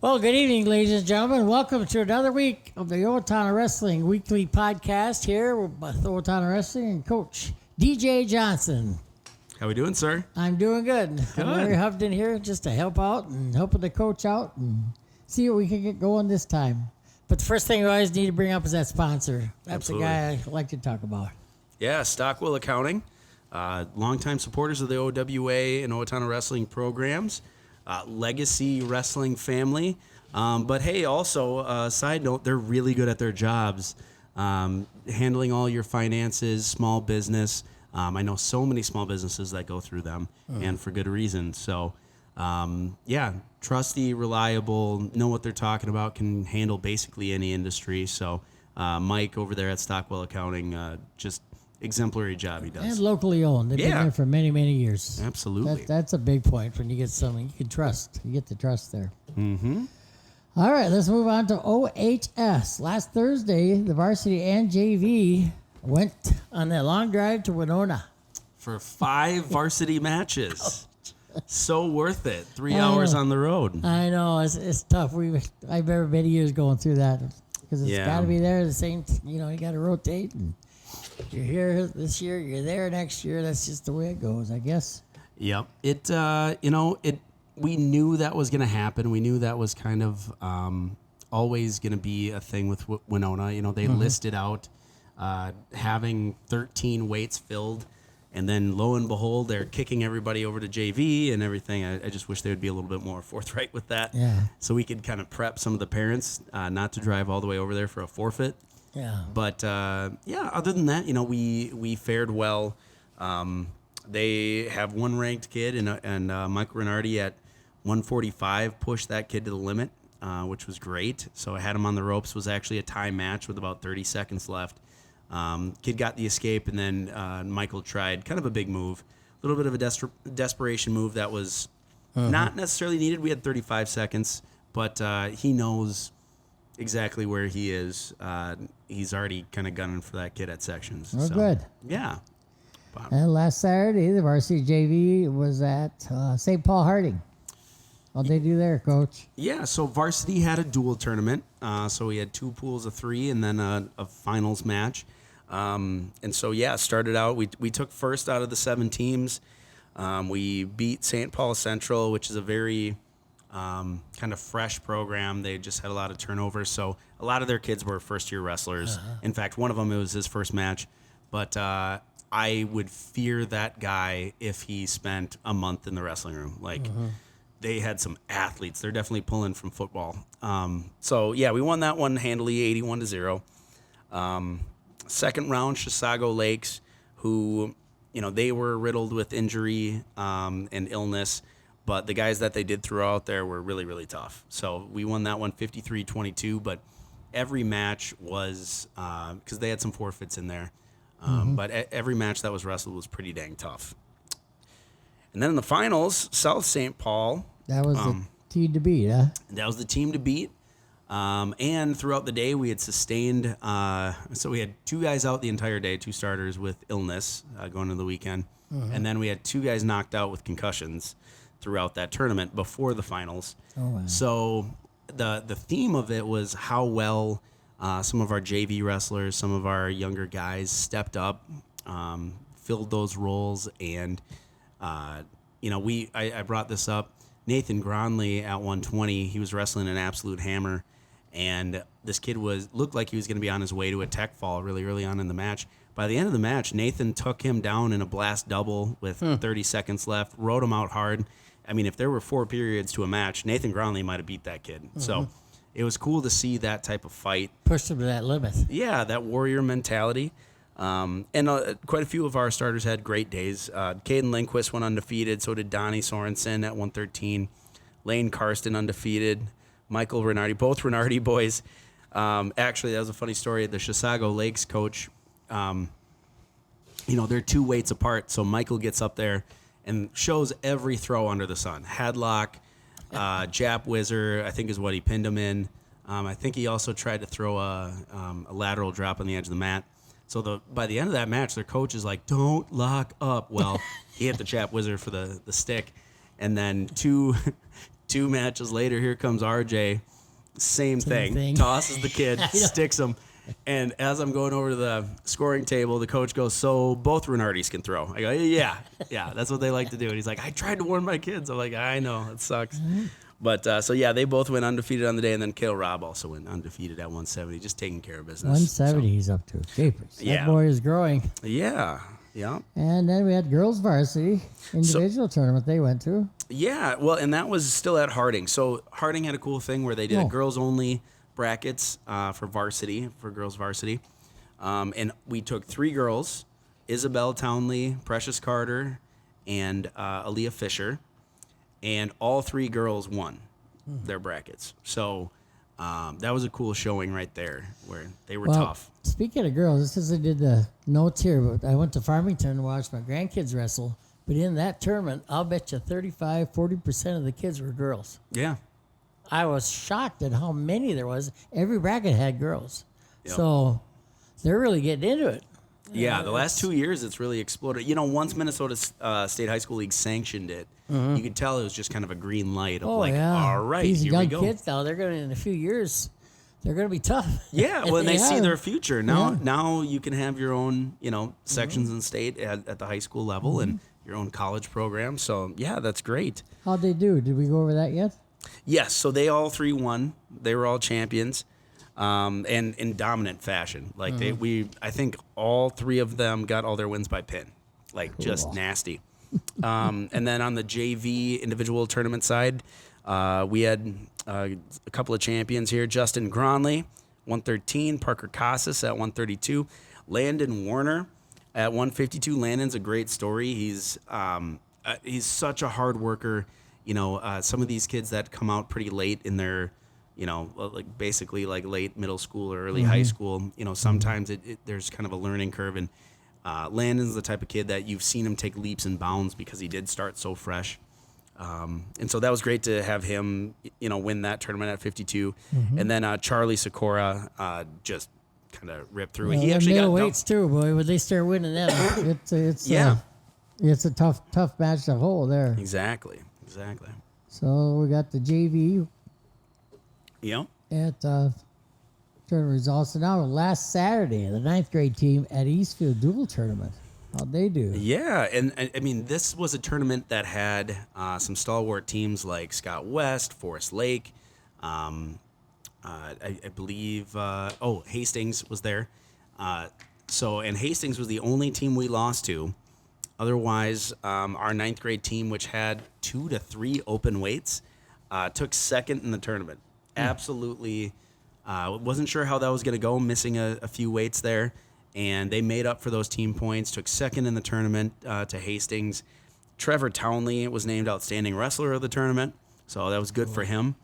Well, good evening, ladies and gentlemen. Welcome to another week of the Owatonna Wrestling Weekly Podcast here with Owatonna Wrestling and Coach DJ Johnson. How we doing, sir? I'm doing good. I'm Larry Hovden here just to help out and helping the coach out and see what we can get going this time. But the first thing we always need to bring up is that sponsor. That's Absolutely. the guy I like to talk about. Yeah, Stockwell Accounting. Longtime supporters of the OWA and Owatonna Wrestling programs. Legacy wrestling family. But hey, also, side note, they're really good at their jobs. Handling all your finances, small business. I know so many small businesses that go through them, and for good reason. So, yeah, trusty, reliable, know what they're talking about, can handle basically any industry. So, Mike over there at Stockwell Accounting, just exemplary job he does. And locally owned. They've been there for many, many years. Absolutely. That's a big point when you get something you can trust. You get the trust there. Mm-hmm. All right, let's move on to OHS. Last Thursday, the varsity and JV went on that long drive to Winona. For 5 varsity matches. So worth it. 3 hours on the road. I know, it's tough. I've never many years going through that because it's got to be there the same, you got to rotate. And you're here this year, you're there next year. That's just the way it goes, I guess. Yep. We knew that was going to happen. We knew that was kind of always going to be a thing with Winona. They listed out having 13 weights filled, and then lo and behold, they're kicking everybody over to JV and everything. I just wish they would be a little bit more forthright with that. Yeah. So we could kind of prep some of the parents not to drive all the way over there for a forfeit. Yeah. But, other than that, we fared well. They have one ranked kid, and Mike Reinardy at 145 pushed that kid to the limit, which was great. So I had him on the ropes. Was actually a tie match with about 30 seconds left. Kid got the escape, and then Michael tried kind of a big move, a little bit of a desperation move that was not necessarily needed. We had 35 seconds, but he knows exactly where he is. He's already kind of gunning for that kid at sections. Oh, so, good. Yeah. And last Saturday, the varsity JV was at St. Paul Harding. What'd they do there, Coach? Yeah, so varsity had a dual tournament. So we had 2 pools of 3 and then a finals match. And so, started out, we took first out of the 7 teams. We beat St. Paul Central, which is a very kind of fresh program. They just had a lot of turnover. So a lot of their kids were first-year wrestlers. In fact, one of them, it was his first match. But I would fear that guy if he spent a month in the wrestling room. They had some athletes. They're definitely pulling from football. We won that one handily, 81-0. Second round, Chisago Lakes, who, they were riddled with injury and illness, but the guys that they did throw out there were really, really tough. So we won that one 53-22, but every match was, because they had some forfeits in there, but every match that was wrestled was pretty dang tough. And then in the finals, South St. Paul. That was the team to beat, huh? That was the team to beat. And throughout the day, we had sustained. So we had 2 guys out the entire day, 2 starters with illness going into the weekend. And then we had 2 guys knocked out with concussions throughout that tournament before the finals. Oh, wow. So the theme of it was how well some of our JV wrestlers, some of our younger guys stepped up, filled those roles, and I brought this up. Nathan Gronli at 120, he was wrestling an absolute hammer, and this kid looked like he was going to be on his way to a tech fall really early on in the match. By the end of the match, Nathan took him down in a blast double with 30 seconds left, rode him out hard. I mean, if there were 4 periods to a match, Nathan Gronli might have beat that kid. So it was cool to see that type of fight. Pushed him to that limit. Yeah, that warrior mentality. And quite a few of our starters had great days. Kaden Lindquist went undefeated. So did Donnie Sorensen at 113. Lane Karsten undefeated. Michael Reinardy, both Reinardy boys. Actually, that was a funny story. The Chisago Lakes coach, they're 2 weights apart. So Michael gets up there and shows every throw under the sun. Headlock, Jap Whizzer, I think is what he pinned him in. I think he also tried to throw a lateral drop on the edge of the mat. So by the end of that match, their coach is like, "Don't lock up." Well, he hit the Jap Whizzer for the stick, and then two 2 matches later, here comes RJ. Same thing. Tosses the kid, sticks him. And as I'm going over to the scoring table, the coach goes, so both Reinardys can throw. I go, yeah, that's what they like to do. And he's like, I tried to warn my kids. I'm like, I know, it sucks. But, they both went undefeated on the day. And then Robb also went undefeated at 170, just taking care of business. 170 he's up to. Japers. Yeah. That boy is growing. Yeah. And then we had girls varsity individual tournament they went to. Yeah, well, and that was still at Harding. So Harding had a cool thing where they did a girls-only brackets for girls varsity. And we took 3 girls, Isabelle, Townley, Precious Carter, and Aliah Fischer. And all 3 girls won their brackets. So that was a cool showing right there where they were tough. Speaking of girls, this is I did the notes here, but I went to Farmington to watch my grandkids wrestle. But in that tournament, I'll bet you 40% of the kids were girls. Yeah. I was shocked at how many there was. Every bracket had girls. Yep. So they're really getting into it. Yeah, the last 2 years, it's really exploded. Once Minnesota State High School League sanctioned it, you could tell it was just kind of a green light of all right, these here young we go. kids now, they're going to, in a few years, they're going to be tough. Yeah, well, and they see their future. Now you can have your own, sections in state at the high school level and your own college program. So, yeah, that's great. How'd they do? Did we go over that yet? Yes, so they all 3 won. They were all champions. And in dominant fashion. Like I think all 3 of them got all their wins by pin, just nasty. And then on the JV individual tournament side, we had a couple of champions here. Justin Gronli, 113. Parker Casas at 132. Landen Warner at 152. Landen's a great story. He's such a hard worker. Some of these kids that come out pretty late in their basically late middle school or early high school, sometimes there's kind of a learning curve. And Landon's the type of kid that you've seen him take leaps and bounds because he did start so fresh. And so that was great to have him, win that tournament at 52. And then Charlie Seykora just kind of ripped through. He actually got middleweights too, boy. When they start winning them, it's a tough match to hold there. Exactly. So we got the JV. Yep. At tournament results. So now last Saturday, the 9th grade team at Eastview dual tournament. How'd they do? Yeah, and I mean, this was a tournament that had some stalwart teams like Scott West, Forest Lake, I believe, Hastings was there. And Hastings was the only team we lost to. Otherwise, our 9th grade team, which had 2 to 3 open weights, took second in the tournament. Absolutely. Wasn't sure how that was going to go, missing a few weights there. And they made up for those team points, took second in the tournament to Hastings. Trevor Townley was named Outstanding Wrestler of the tournament, so that was good for him.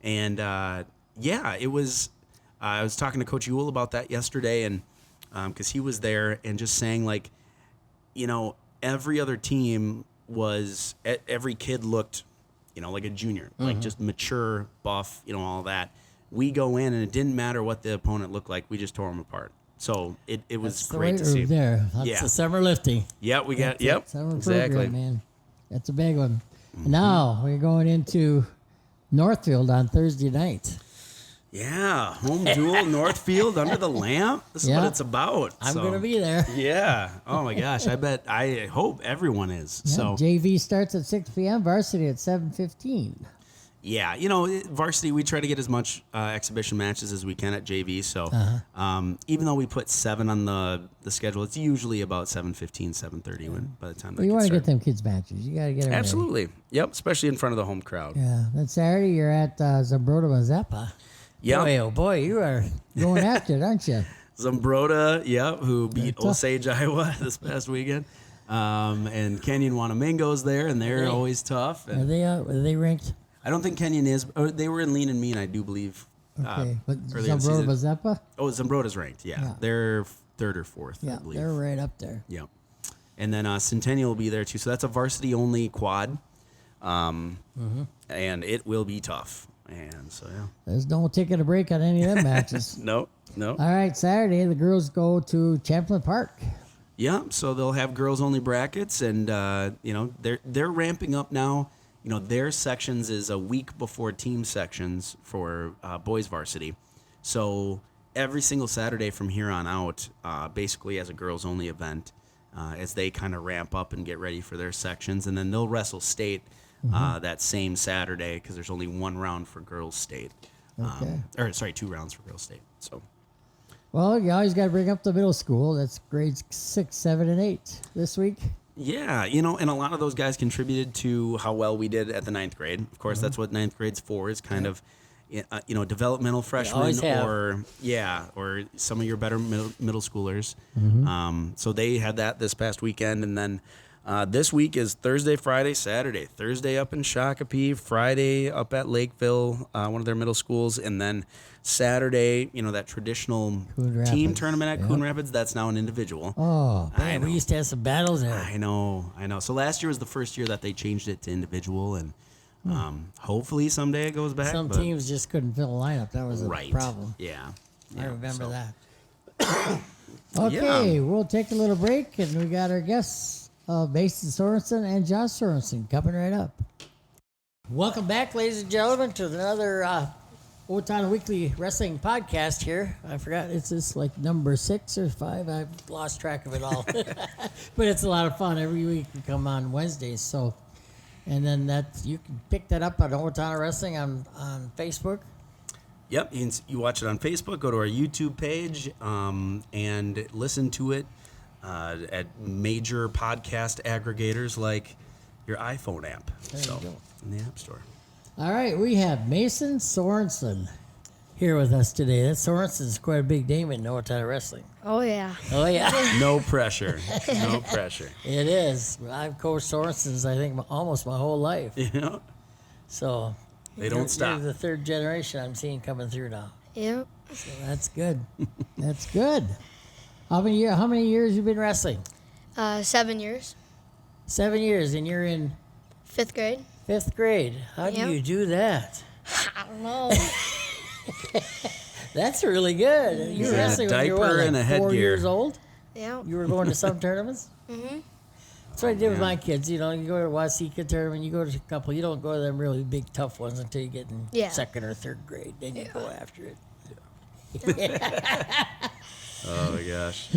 And, it was I was talking to Coach Ewell about that yesterday, and because he was there and just saying, every other team every kid looked like a junior, like just mature, buff, all that. We go in, and it didn't matter what the opponent looked like. We just tore them apart. So it was great to see. There. That's the summer lifting. Yeah, we got, Summer exactly. Program, man. That's a big one. Now we're going into Northfield on Thursday night. Yeah, home duel, Northfield, under the lamp. This is what it's about. I'm going to be there. Yeah. Oh, my gosh. I hope everyone is. Yeah, So JV starts at 6 p.m., varsity at 7:15. Yeah, varsity, we try to get as much exhibition matches as we can at JV. So even though we put 7 on the schedule, it's usually about 7:15, 7:30 by the time they You want to start. get them kids matches. You got to get them Absolutely. ready. Yep, especially in front of the home crowd. Yeah. Then Saturday, you're at Zambroda Mazeppa. Yeah. Boy, oh boy, you are going after it, aren't you? Zambroda, who beat Osage, Iowa this past weekend. And Kenyon Wanamingo's there, and they're always tough. And Are they ranked? I don't think Kenyon is. They were in Lean and Mean, I do believe. Okay, but early in the Zambroda season. Mazeppa? Oh, Zambroda's ranked, yeah. They're 3rd or 4th, I believe. They're right up there. Yep. And then Centennial will be there, too. So that's a varsity-only quad. And it will be tough. And so, yeah. There's no taking a break on any of them matches. No. All right, Saturday, the girls go to Champlain Park. Yeah, so they'll have girls-only brackets, and, they're ramping up now. their sections is a week before team sections for boys varsity. So every single Saturday from here on out, basically as a girls only event, as they kind of ramp up and get ready for their sections, and then they'll wrestle state that same Saturday because there's only one round for girls state. Okay. 2 rounds for girls state. So. Well, you always got to bring up the middle school. That's grades 6, 7, and 8 this week. Yeah, and a lot of those guys contributed to how well we did at the 9th grade. Of course, that's what 9th grade's for, is kind of, developmental freshmen or some of your better middle schoolers. So they had that this past weekend. And then this week is Thursday, Friday, Saturday. Thursday up in Shakopee, Friday up at Lakeville, one of their middle schools. And then Saturday, that traditional team tournament at Coon Rapids, that's now an individual. Oh, man, we used to have some battles there. I know. So last year was the first year that they changed it to individual, and hopefully someday it goes back. Some teams just couldn't fill a lineup. That was a problem. Yeah. I remember that. Okay, we'll take a little break, and we got our guests, Mason Sorensen and Josh Sorensen, coming right up. Welcome back, ladies and gentlemen, to another Owatonna Weekly Wrestling Podcast here. I forgot, it's just like number 6 or 5. I've lost track of it all. But it's a lot of fun. Every week we come on Wednesdays. So, and then you can pick that up on Owatonna Wrestling on Facebook. Yep, you watch it on Facebook. Go to our YouTube page and listen to it at major podcast aggregators like your iPhone app. There you go. In the App Store. All right, we have Mason Sorensen here with us today. That Sorensen's quite a big name in Owatonna Wrestling. Oh, yeah. Oh, yeah. No pressure. No pressure. It is. I've coached Sorensens, I think, almost my whole life. Yeah. So They don't stop. You're the 3rd generation I'm seeing coming through now. Yep. So that's good. That's good. How many years you been wrestling? 7 years. 7 years, and you're in 5th grade. 5th grade. How do you do that? I don't know. That's really good. You were wrestling when you were diaper and a 4 headgear. years old? Yeah. You were going to some tournaments? Mm-hmm. That's what I did with my kids. You go to a Wasika tournament, you go to a couple. You don't go to them really big, tough ones until you get in 2nd or 3rd grade. Then you go after it. Oh, my gosh.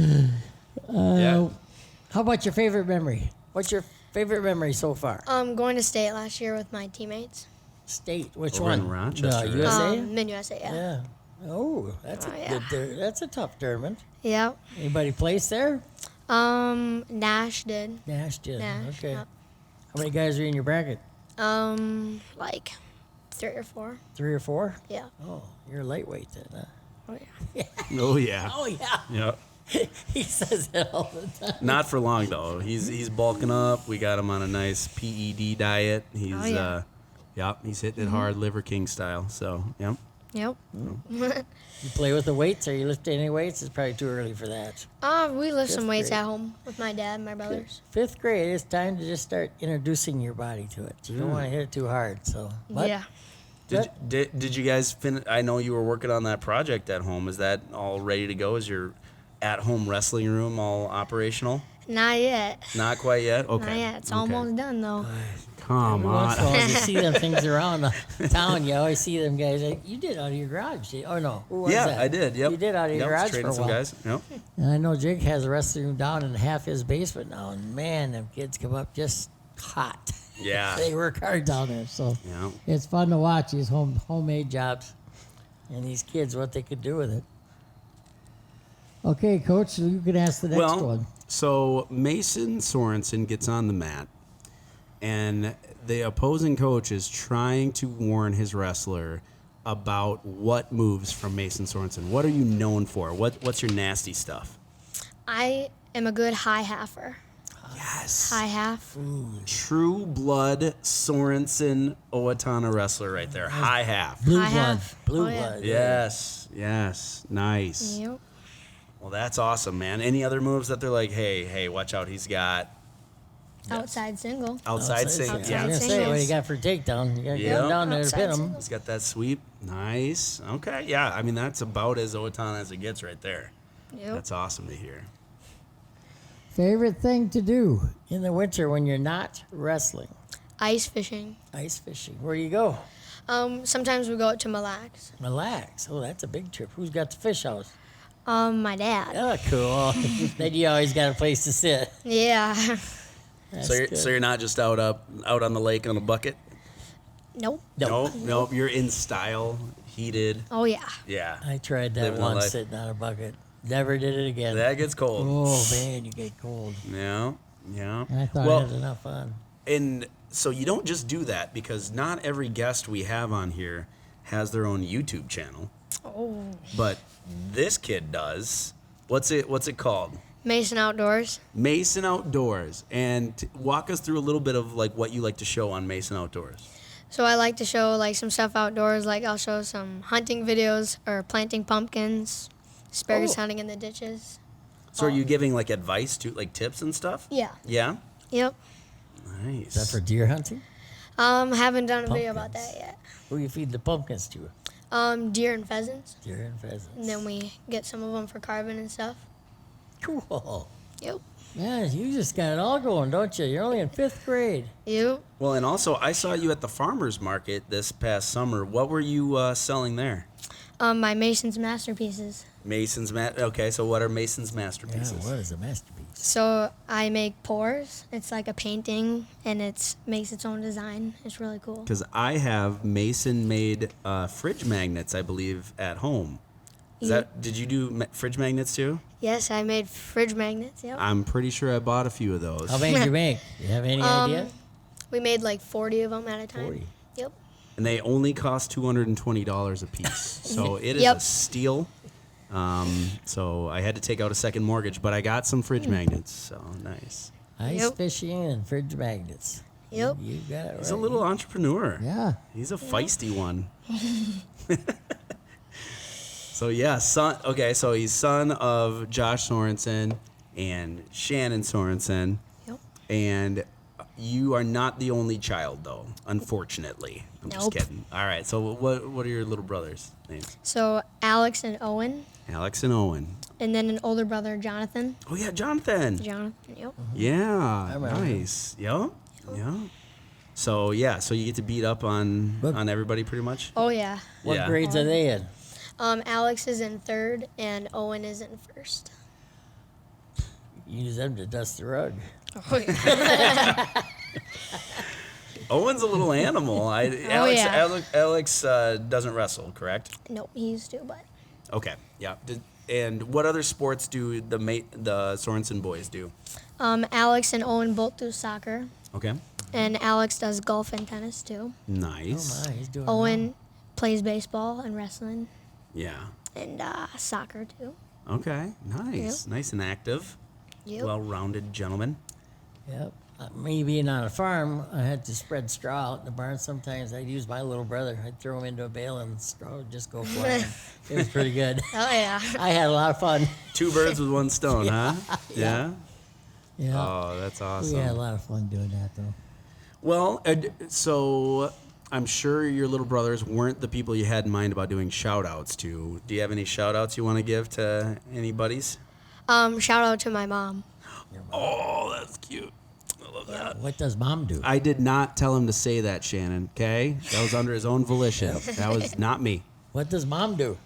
How about your favorite memory? What's your favorite memory so far? Going to state last year with my teammates. State? Which Over one? in Rochester, right? USA? Mid-USA, yeah. Yeah. Oh, that's that's a tough tournament. Yep. Anybody place there? Nash did. Nash did. Nash, Okay. yep. How many guys are in your bracket? Like 3 or 4. 3 or 4? Yeah. Oh, you're lightweight then, huh? Oh, yeah. Oh, yeah. Oh, yeah. Yep. He says that all the time. Not for long, though. He's bulking up. We got him on a nice PED diet. He's he's hitting it hard, Liver King style. So, yep. Yep. You play with the weights? Are you lifting any weights? It's probably too early for that. We lift some weights grade. at home with my dad and my brothers. 5th grade, it's time to just start introducing your body to it. You don't want to hit it too hard. So, but Yeah. Did you guys finish? I know you were working on that project at home. Is that all ready to go? Is your at-home wrestling room all operational? Not yet. Not quite yet? Okay. Not yet. It's Okay. almost done, though. Come every once in a on. while, you see them things around town. You always see them guys. Like, you did out of your garage. Oh, no. Who was Yeah, that? I did. Yep. You did out of your Yep, garage for training a some while. guys. Yep. And I know Jake has a wrestling room down in half his basement now. And, man, them kids come up just hot. Yeah. They work hard down there. So Yeah. it's fun to watch these homemade jobs and these kids, what they could do with it. Okay, Coach, you can ask the next one. So Mason Sorensen gets on the mat, and the opposing coach is trying to warn his wrestler about what moves from Mason Sorensen. What are you known for? What's your nasty stuff? I am a good high halfer. Yes. High half. True blood Sorensen Owatonna wrestler right there. High half. Blue I blood. have. Blue Oh, yeah. blood. Yes. Nice. Yep. Well, that's awesome, man. Any other moves that they're like, hey, watch out, he's got Outside single. outside Outside single. single. Yeah. I was Outside gonna say, what do you singles. got for takedown? You got to Yeah. get him down there to Outside pin him. singles. He's got that sweep. Nice. Okay. Yeah. I mean, that's about as Owatonna as it gets right there. Yep. That's awesome to hear. Favorite thing to do in the winter when you're not wrestling? ice fishing. Ice fishing. Where do you go? Sometimes we go out to Mille Lacs. Mille Lacs. Oh, that's a big trip. Who's got the fish house? My dad. Oh, cool. Then you always got a place to sit. Yeah. That's So good. you're not just out on the lake on a bucket? Nope. Nope. You're in style, heated. Oh, yeah. Yeah. I tried that Living the once, life. sitting on a bucket. Never did it again. That gets cold. Oh, man, you get cold. Yeah. Yeah. I thought well, I had enough fun. and so you don't just do that because not every guest we have on here has their own YouTube channel. Oh. But this kid does. What's it called? Mason Outdoors. Mason Outdoors. And walk us through a little bit of like what you like to show on Mason Outdoors. So I like to show like some stuff outdoors. Like I'll show some hunting videos or planting pumpkins, asparagus hunting in the ditches. So are you giving like advice to like tips and stuff? Yeah. Yeah? Yep. Nice. Is that for deer hunting? Haven't done a video about Pumpkins. that yet. Who you feed the pumpkins to? Deer and pheasants. Deer and pheasants. And then we get some of them for carving and stuff. Cool. Yep. Man, you just got it all going, don't you? You're only in 5th grade. Yep. Well, and also I saw you at the farmers market this past summer. What were you selling there? My Mason's masterpieces. Okay, so what are Mason's Yeah, masterpieces? what is a masterpiece? So I make pours. It's like a painting, and it makes its own design. It's really cool. Because I have Mason-made fridge magnets, I believe, at home. Did you do fridge magnets too? Yes, I made fridge magnets. Yep. I'm pretty sure I bought a few of those. How many did you make? You have any idea? We made like 40 of them at a time. 40. Yep. And they only cost $220 a piece. So it is Yep. a steal. So I had to take out a second mortgage, but I got some fridge magnets. So nice. Ice Yep. fishing and fridge magnets. Yep. You got it right. He's a little entrepreneur. Yeah. He's a feisty one. So yeah, son. Okay, so he's son of Josh Sorensen and Shannon Sorensen, Yep. and you are not the only child, though. Unfortunately, I'm just Nope. kidding. All right. So what are your little brothers' names? So Alex and Owen, Alex and Owen. and then an older brother, Jonathan. Oh yeah, Jonathan. Jonathan. Yep. Yeah, remember him. nice. Yep. Yeah. So yeah, so you get to beat up on everybody pretty much. Oh yeah. What Yeah. grades are they in? Alex is in 3rd, and Owen is in 1st. Use them to dust the rug. Oh yeah. Owen's a little animal. Alex doesn't wrestle, correct? Nope, he used to, but Okay. Yeah. And what other sports do the Sorensen boys do? Alex and Owen both do soccer, Okay. and Alex does golf and tennis too. Nice. Oh my, he's doing Owen plays baseball and wrestling, Yeah. and soccer too. Okay. Nice. Nice and active. Yep. Well-rounded gentleman. Yep. Me being on a farm, I had to spread straw out in the barn. Sometimes I'd use my little brother. I'd throw him into a bale and the straw would just go flying. It was pretty good. Oh yeah. I had a lot of fun. 2 birds with 1 stone, huh? Yeah. Yeah. Oh, that's awesome. We had a lot of fun doing that, though. Well, so I'm sure your little brothers weren't the people you had in mind about doing shout-outs to. Do you have any shout-outs you want to give to any buddies? Shout out to my mom. Oh, that's cute. I love that. What does mom do? I did not tell him to say that, Shannon, okay? That was under his own volition. That was not me. What does mom do?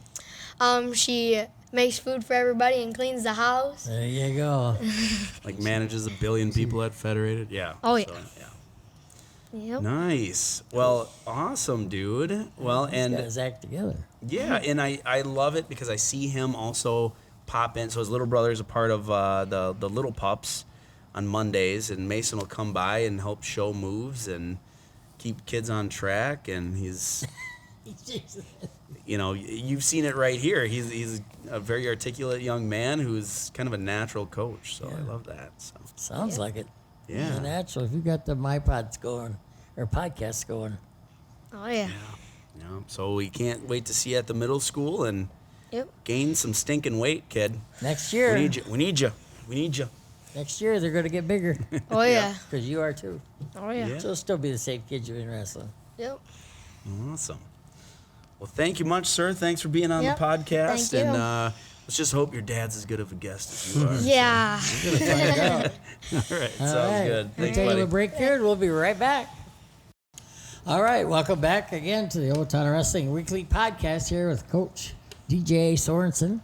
She makes food for everybody and cleans the house. There you go. Like manages 1 billion people at Federated. Yeah. Oh, yeah. So, yeah. Yep. Nice. Well, awesome, dude. Well, He's and got his act together. yeah, and I love it because I see him also pop in. So his little brother is a part of the Little Pups on Mondays, and Mason will come by and help show moves and keep kids on track. And he's, you know, you've seen it right here. He's a very articulate young man who's kind of a natural coach. So I love that. So Sounds like it. yeah. He's a natural. If you got the MyPods going or podcasts going, Oh yeah. Yeah. So we can't wait to see you at the middle school and Yep. gain some stinking weight, kid. next year, We need you. We need you. We need you. next year they're going to get bigger Oh yeah. because you are too. Oh yeah. Yeah. So it'll still be the same kid you've been wrestling. Yep. Awesome. Well, thank you much, sir. Thanks for being on Yep. the podcast. Thank you. And let's just hope your dad's as good of a guest as you are. Yeah. Find out. All right. All Sounds right. good. We'll Thanks, take a buddy. little break here and we'll be right back. All right, welcome back again to the Owatonna Wrestling Weekly Podcast here with Coach DJ Sorensen.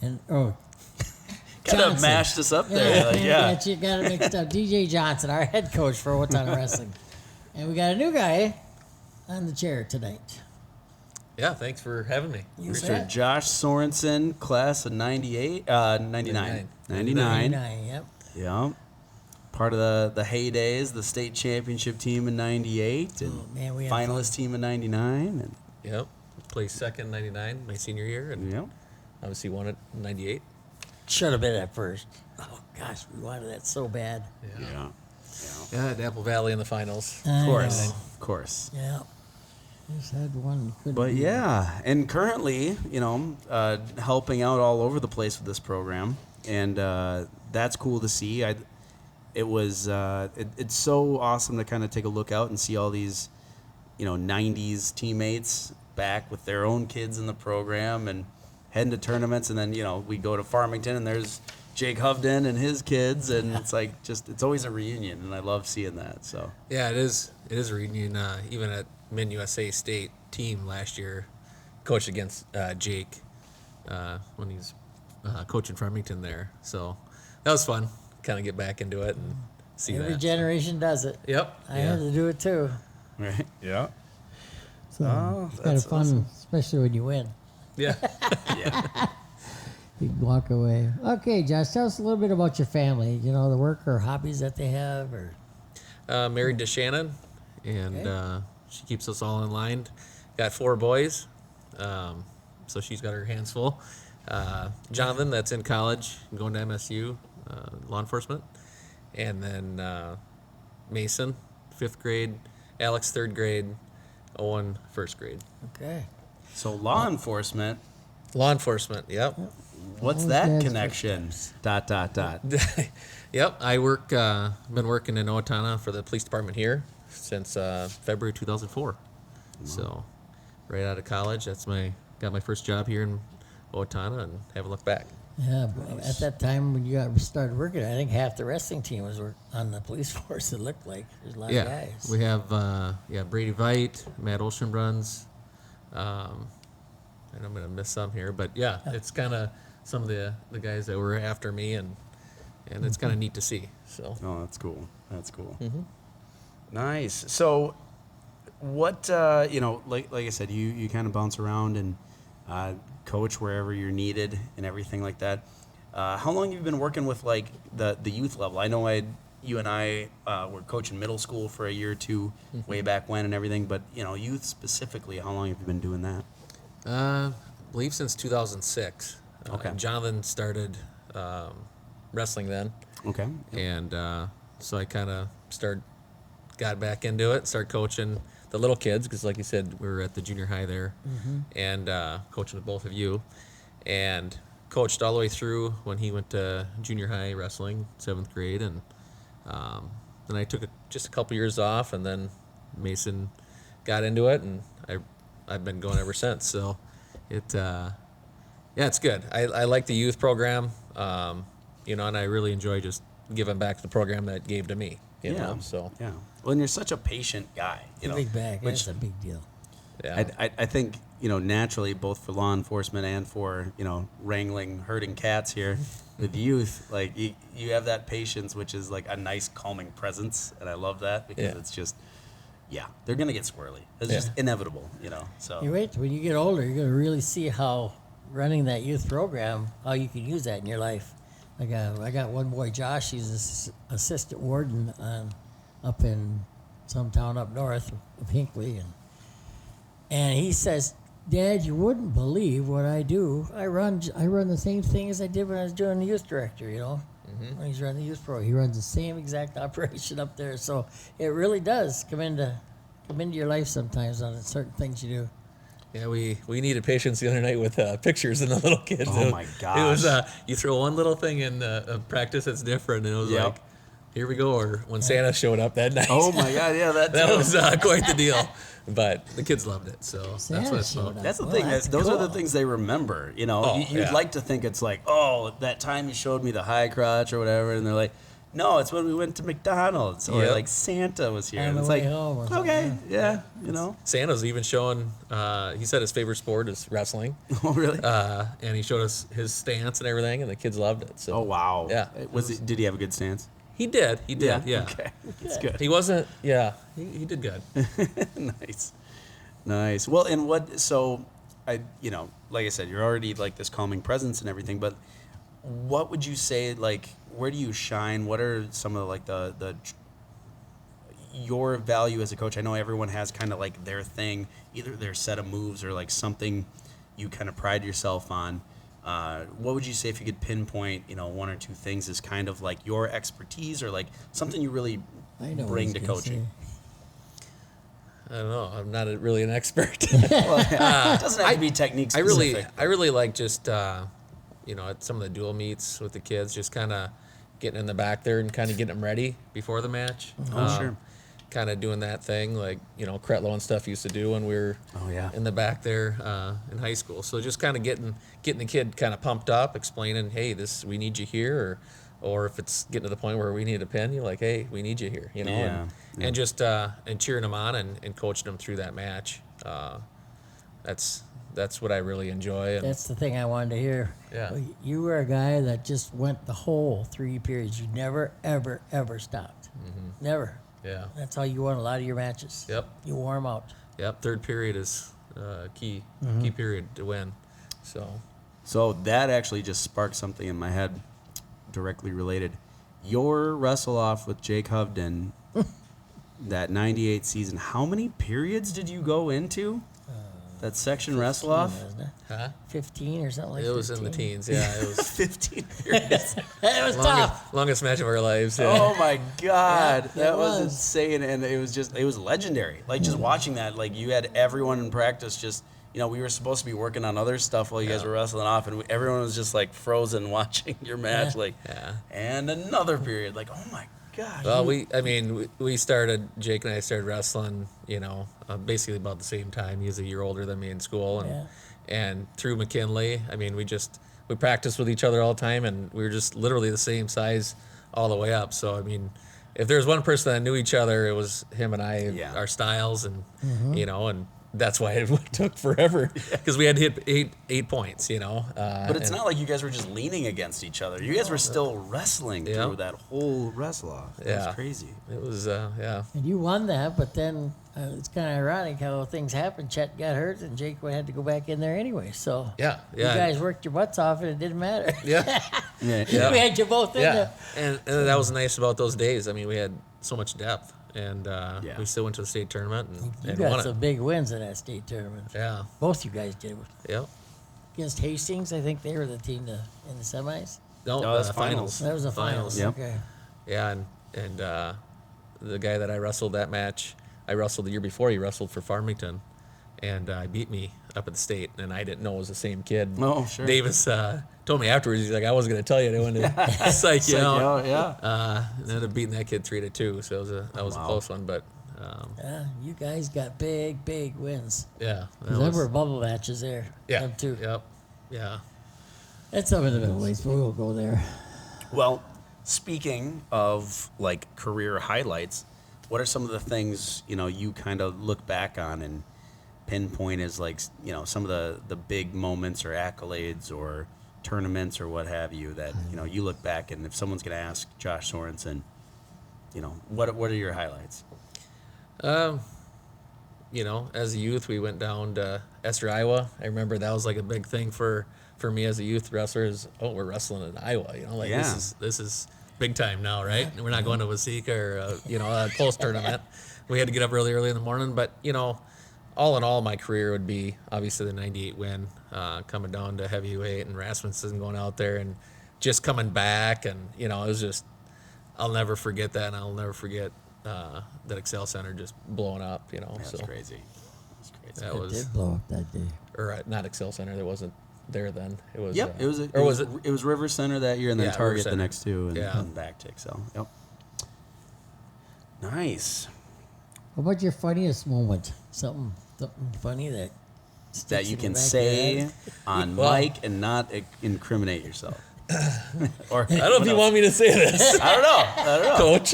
And, kind of mashed us up there. You got it mixed up. DJ Johnson, our head coach for Owatonna Wrestling. And we got a new guy on the chair tonight. Yeah, thanks for having me. Mr. Josh Sorensen, class of 99. 99. 99, yep. Yeah. Part of the heydays, the state championship team in 98 and we had finalist team in 99. And Yep. Placed second 99 my senior year, and yep. obviously won it 98. Should have been at first. Oh, gosh, we wanted that so bad. Yeah. Yeah, at Apple Valley in the finals. I know. Of course. Yeah. Just had one. But yeah, and currently, helping out all over the place with this program, and that's cool to see. It's so awesome to kind of take a look out and see all these, 90s teammates back with their own kids in the program and heading to tournaments, and then we go to Farmington and there's Jake Hovden and his kids, and it's like it's always a reunion, and I love seeing that. So Yeah, it is a reunion. Even at Min USA State team last year, coached against Jake when he's coaching Farmington there. So that was fun. Kind of get back into it and see Every that. generation does it. Yep. I had to do it too. right, yeah, So it's kind of fun, awesome. especially when you win. Yeah. yeah. You can walk away. Okay, Josh, tell us a little bit about your family. The work or hobbies that they have, or Married to Shannon, and Okay. she keeps us all in line. Got 4 boys, so she's got her hands full. Jonathan, that's in college, going to MSU, law enforcement. And then Mason, 5th grade. Alex, 3rd grade. Owen, 1st grade. okay. So law enforcement, Law enforcement, yep. what's Always that dad's connection? ... Yep, I been working in Owatonna for the police department here since February 2004. So, right out of college, got my first job here in Owatonna, and haven't looked back. Yeah, but at that time when you started working, I think half the wrestling team was on the police force. It looked like there's a lot of guys. We have Brady Veit, Matt Olshenbruns, and I'm gonna miss some here, but yeah, it's kind of some of the guys that were after me, and it's kind of neat to see. So Oh, that's cool. That's cool. Mm-hmm. Nice. So, what like I said, you kind of bounce around and coach wherever you're needed and everything like that. How long have you been working with like the youth level? I know you and I were coaching middle school for a year or two way back when and everything, but youth specifically, how long have you been doing that? I believe since 2006. Okay. Jonathan started wrestling then, Okay. and so I kind of got back into it, started coaching the little kids, because like you said, we were at the junior high there, and coaching with both of you, and coached all the way through when he went to junior high wrestling, 7th grade, and then I took just a couple years off, and then Mason got into it, and I've been going ever since. So it's good. I like the youth program, and I really enjoy just giving back to the program that gave to me. You know, so yeah. Well, and you're such a patient guy. a big bag. which That's a big deal. yeah. I think naturally, both for law enforcement and for wrangling herding cats here with youth, like you have that patience, which is like a nice calming presence, and I love that because it's just they're gonna get squirrely. It's just inevitable, So You wait when you get older, you're gonna really see how running that youth program, how you can use that in your life. Like I got one boy, Josh. He's an assistant warden up in some town up north of Hinckley, and he says, "Dad, you wouldn't believe what I do. I run the same thing as I did when I was doing the youth director. When he's running the youth pro, he runs the same exact operation up there. So it really does come into your life sometimes on certain things you do." Yeah, we needed patience the other night with pictures and the little kids. Oh, my It was you throw one little thing in practice that's different, and it was like, here we go. Or when Santa showed up that night. Oh my God, yeah, that was quite the deal. But the kids loved it, so that's what it's showed about. up. That's the Well, thing. that's Those are the cool. things they remember. You'd yeah. like to think it's like, oh, that time you showed me the high crotch or whatever, and they're like, No, it's when we went to McDonald's or Yep. like Santa was here. On And the it's way like, home or something, okay, yeah, you know. Santa's even showing. He said his favorite sport is wrestling, Oh, really? and he showed us his stance and everything, and the kids loved it. So Oh, wow. Yeah. Did he have a good stance? he did. He did. Yeah. Okay, that's good. He wasn't. Yeah. He did good. Nice. Well, and so like I said, you're already like this calming presence and everything, but what would you say, like, where do you shine? What are some of like your value as a coach? I know everyone has kind of like their thing, either their set of moves or like something you kind of pride yourself on. What would you say if you could pinpoint, one or two things as kind of like your expertise or like something you really I know what bring he's to gonna coaching? I don't know. I'm not really an expert. It doesn't have to be technique I specific. really like just at some of the dual meets with the kids, just kind of getting in the back there and kind of getting them ready before the match. Sure. Kind of doing that thing like Kretlow and stuff used to do when we were in the back there in high school. So just kind of getting the kid kind of pumped up, explaining, hey, we need you here, or if it's getting to the point where we need a pin, you're like, hey, we need you here, and just and cheering them on and coaching them through that match. That's what I really enjoy. And That's the thing I wanted to hear. Yeah. You were a guy that just went the whole 3 periods. You never, ever, ever stopped. Never. yeah. That's how you won a lot of your matches. Yep. You wore them out. Yep. Third period is key period to win. So that actually just sparked something in my head directly related. Your wrestle off with Jake Hovden, that 98 season, how many periods did you go into? That section wrestle off? Wasn't it? Huh? 15 or something like that. It was in the teens. Yeah. It was 15 periods. It was tough. longest match of our lives. Yeah. Oh my God. Yeah, that it was was. insane. And it was legendary. Like just watching that, like you had everyone in practice just, we were supposed to be working on other stuff while you guys were wrestling off, and everyone was just like frozen watching your match. Yeah. Like, and another period. Like, oh my God. Well, we started, Jake and I started wrestling, basically about the same time. He's a year older than me in school. And through McKinley, we practiced with each other all the time, and we were just literally the same size all the way up. So, if there's one person that knew each other, it was him and I, our styles, and, and that's why it took forever, because we had to hit eight points, But it's not like you guys were just leaning against each other. You guys were still wrestling through that whole wrestle off. That's crazy. It was, And you won that, but then it's kind of ironic how things happened. Chet got hurt, and Jake had to go back in there anyway. So you guys worked your butts off, and it didn't matter. Yeah. Yeah. We had you both in there. And that was nice about those days. We had so much depth, and we still went to the state tournament You and got won some it. big wins in that state tournament. Yeah. Both you guys did. Yep. Against Hastings, I think they were the team in the semis. No, that's finals. That was the finals. Yep. Okay. Yeah, and the guy that I wrestled that match, I wrestled the year before. He wrestled for Farmington, and beat me up at the state, and I didn't know it was the same kid. Oh, sure. Davis told me afterwards, he's like, I wasn't going to tell you. I went to psych you out. Yeah. And ended up beating that kid 3-2, so that was a close one, but Yeah, you guys got big wins. yeah. There were bubble matches there. Yeah. Them too. Yep. Yeah. That's some of the middleweights, but we'll go there. Well, speaking of like career highlights, what are some of the things you kind of look back on and pinpoint as like some of the big moments or accolades or tournaments or what have you that you look back, and if someone's going to ask Josh Sorensen, what are your highlights? As a youth, we went down to Esther, Iowa. I remember that was like a big thing for me as a youth wrestler. Is we're wrestling in Iowa. This is big time now, right? We're not going to Waseca or a close tournament. We had to get up really early in the morning, but all in all, my career would be obviously the '98 win, coming down to heavyweight, and Rasmussen going out there and just coming back, and it was just, I'll never forget that, and I'll never forget that Excel Center just blowing up. That's crazy. That It was, did blow up that day. or not Excel Center. That wasn't there then. It was. Yep, it was River Center that year, and then Yeah, River Target the Center. next two, and Yeah. then back to Excel. Yep. Nice. What about your funniest moment? Something funny that That sticks you in the can back of your say head? on Well- mic and not incriminate yourself. Or I don't know if you want me to say this, I don't know. Coach.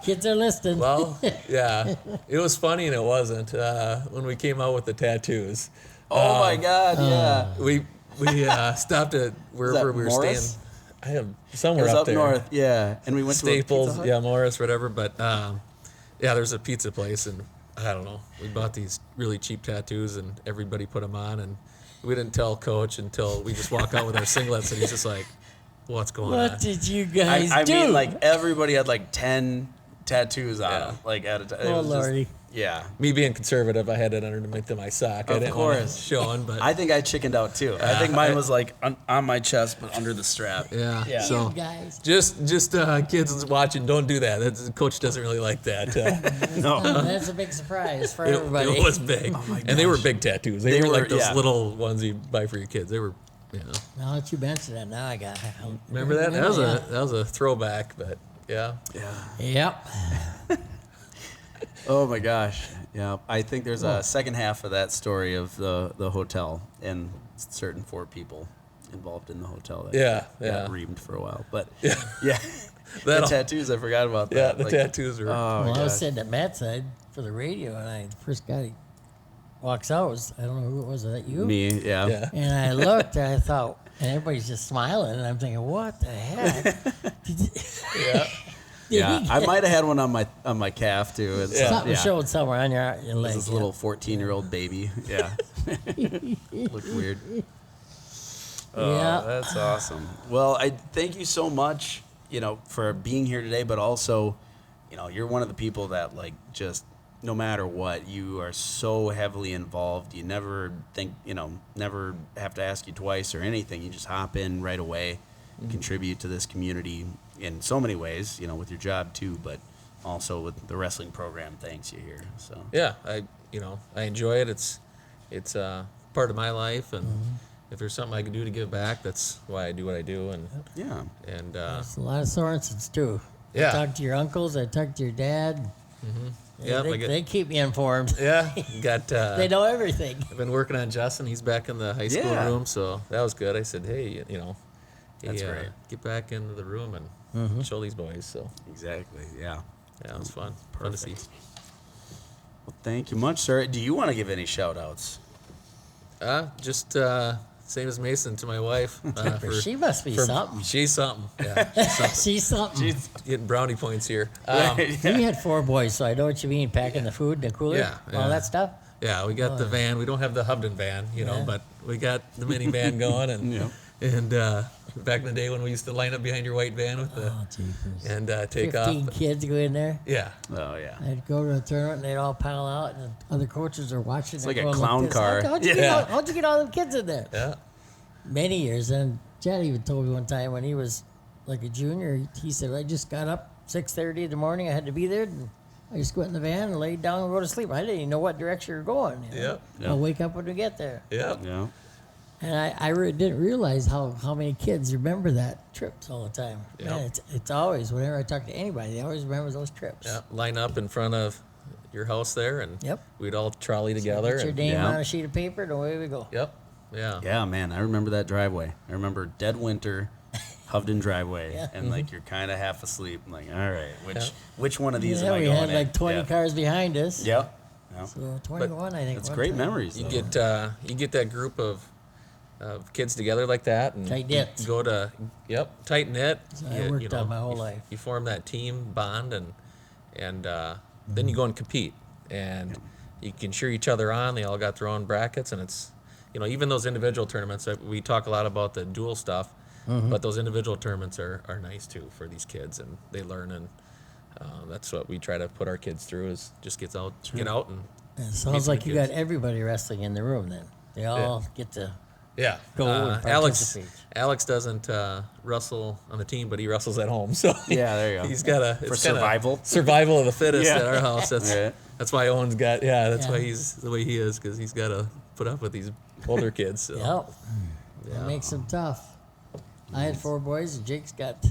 Kids are listening. Well, yeah, it was funny and it wasn't when we came out with the tattoos. Oh my God! Yeah. We stopped at wherever we were Morris? staying. I have It somewhere was up up there. north. Yeah. And we went to a Staples, Pizza Hut? yeah, Morris, whatever. But yeah, there's a pizza place, and I don't know. We bought these really cheap tattoos, and everybody put them on, and we didn't tell Coach until we just walk out with our singlets, and he's just like, "What's going on?" What did you guys I do? mean, like everybody had like 10 tattoos on them, like at a time. Oh, Lordy. Yeah. Me being conservative, I had it underneath my sock. I Of didn't want to course. show him, but I think I chickened out too. I think mine was like on my chest, but under the strap. yeah. Yeah. So You guys. just kids watching, don't do that. That's, Coach doesn't really like that. No. That's a big surprise for It, everybody. it was big, and they were big tattoos. They were like those yeah. little ones you buy for your kids. They were, Now that you mention that, now I got. remember that? That was a throwback, but yeah. Yep. Oh my gosh. Yeah. I think there's a second half of that story of the hotel and certain 4 people involved in the hotel that got reamed for a while. But yeah. The That'll- tattoos, I forgot about Yeah, that. the tattoos were. Oh, Well, I was gosh. sitting at Matt's side for the radio, and the first guy walks out. I don't know who it was. Was that you? Me, yeah. Yeah. And I looked, and I thought, and everybody's just smiling, and I'm thinking, what the heck? Yeah. Yeah, I might have had one on my calf too. It's, Something showed somewhere on your leg. This little 14-year-old baby. Yeah. Looked weird. Oh, Yeah. that's awesome. Well, I thank you so much, for being here today, but also, you're one of the people that like just no matter what, you are so heavily involved. You never think, never have to ask you twice or anything. You just hop in right away, contribute to this community in so many ways, with your job too, but also with the wrestling program. Thanks you here. So Yeah, I enjoy it. It's part of my life, and if there's something I can do to give back, that's why I do what I do. And yeah. There's a lot of Sorensens, too. Yeah. I talked to your uncles. I talked to your dad. Yeah, they keep me informed. yeah, got. They know everything. I've been working on Justin. He's back in the high school Yeah. room, so that was good. I said, hey, That's great. get back into the room and show these boys. So Exactly. Yeah. yeah, it was fun. Fun to see. Perfect. Well, thank you much, sir. Do you want to give any shout outs? Just same as Mason to my wife. She must be something. She's something. Yeah, she's something. She's something. Getting brownie points here. We had 4 boys, so I know what you mean. Packing the food in the cooler, Yeah, all yeah. that stuff. Yeah, we got the van. We don't have the Hubden van, but we got the minivan going, and Yeah. and back in the day when we used to line up behind your white van with the Oh, jeepers. and take 15 off. kids go in there. Yeah, Oh, yeah. I'd go to a tournament, and they'd all pile out, and the other coaches are watching. It's like a clown car. How'd you get all them kids in there? yeah, Many years. And Chad even told me one time when he was like a junior, he said, I just got up 6:30 in the morning. I had to be there. And I just went in the van and laid down and go to sleep. I didn't even know what direction you're going. Yep. I'll wake up when we get there. yeah. Yeah. And I didn't realize how many kids remember that trips all the time. Yep. Man, it's always, whenever I talk to anybody, they always remember those trips. Yeah, line up in front of your house there, and Yep. we'd all trolley together. Put your And, name Yeah. on a sheet of paper, and away we go. yep, yeah, Yeah, man. I remember that driveway. I remember dead winter, Hovden driveway. Yeah. And like you're kind of half asleep. I'm like, all right, Yeah. which one of these Yeah, am I we going had in? like 20 Yeah. cars behind us. Yep. Yeah. So 21, I think. That's one great time. memories. you though. get that group of kids together like that, and Tight knit. you go to tight knit. I worked on my whole you, life. You form that team bond, and then you go and compete, and you can cheer each other on. They all got their own brackets, and it's even those individual tournaments. We talk a lot about the dual stuff, but those individual tournaments are nice too for these kids, and they learn, and that's what we try to put our kids through is just get out and It meet sounds some like you kids. got everybody wrestling in the room then. They all get to Yeah, go and Alex participate. doesn't wrestle on the team, but he wrestles at home. So Yeah, there you go. He's got For survival? survival of the fittest Yeah. at our house. That's Right. that's why Owen's got that's why Yeah. he's the way he is, because he's got to put up with these older kids. So. Yep. It makes them tough. I had 4 boys, and Jake's got,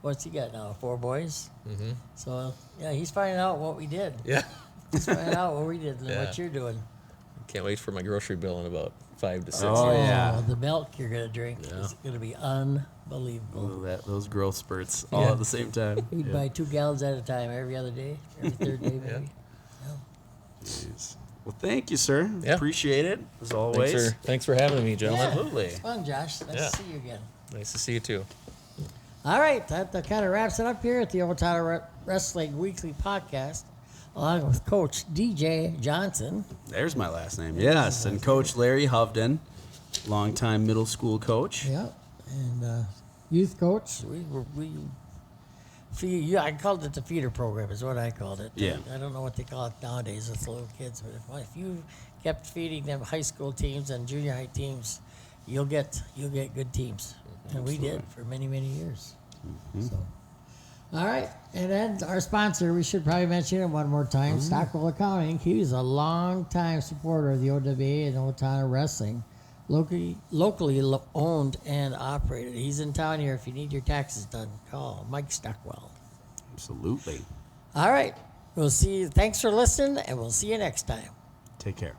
what's he got now? 4 boys? Mm-hmm. So, yeah, he's finding out what we did. Yeah, He's finding out what we did and Yeah. what you're doing. can't wait for my grocery bill in about 5 to 6. Oh, yeah. The milk you're going to drink is going to be unbelievable. Ooh, those growth spurts all at the same time. You'd buy 2 gallons at a time every other day, every third day maybe. Jeez. Well, thank you, sir. Yeah. Appreciate it, as always. Thanks for having me, gentlemen. Absolutely. It's fun, Josh. Nice Yeah. to see you again. Nice to see you too. All right, that kind of wraps it up here at the Owatonna Wrestling Weekly Podcast, along with Coach DJ Johnson. There's my last name. Yes, and Coach Larry Hovden, longtime middle school coach. Yeah, and youth coach. I called it the feeder program is what I called it. Yeah. I don't know what they call it nowadays with the little kids, but if you kept feeding them high school teams and junior high teams, you'll get good teams. And we did for many, many years. So, all right. And then our sponsor, we should probably mention him one more time, Stockwell Accounting. He's a long-time supporter of the OWA and Owatonna Wrestling, locally owned and operated. He's in town here. If you need your taxes done, call Mike Stockwell. Absolutely. All right. We'll see you. Thanks for listening, and we'll see you next time. Take care.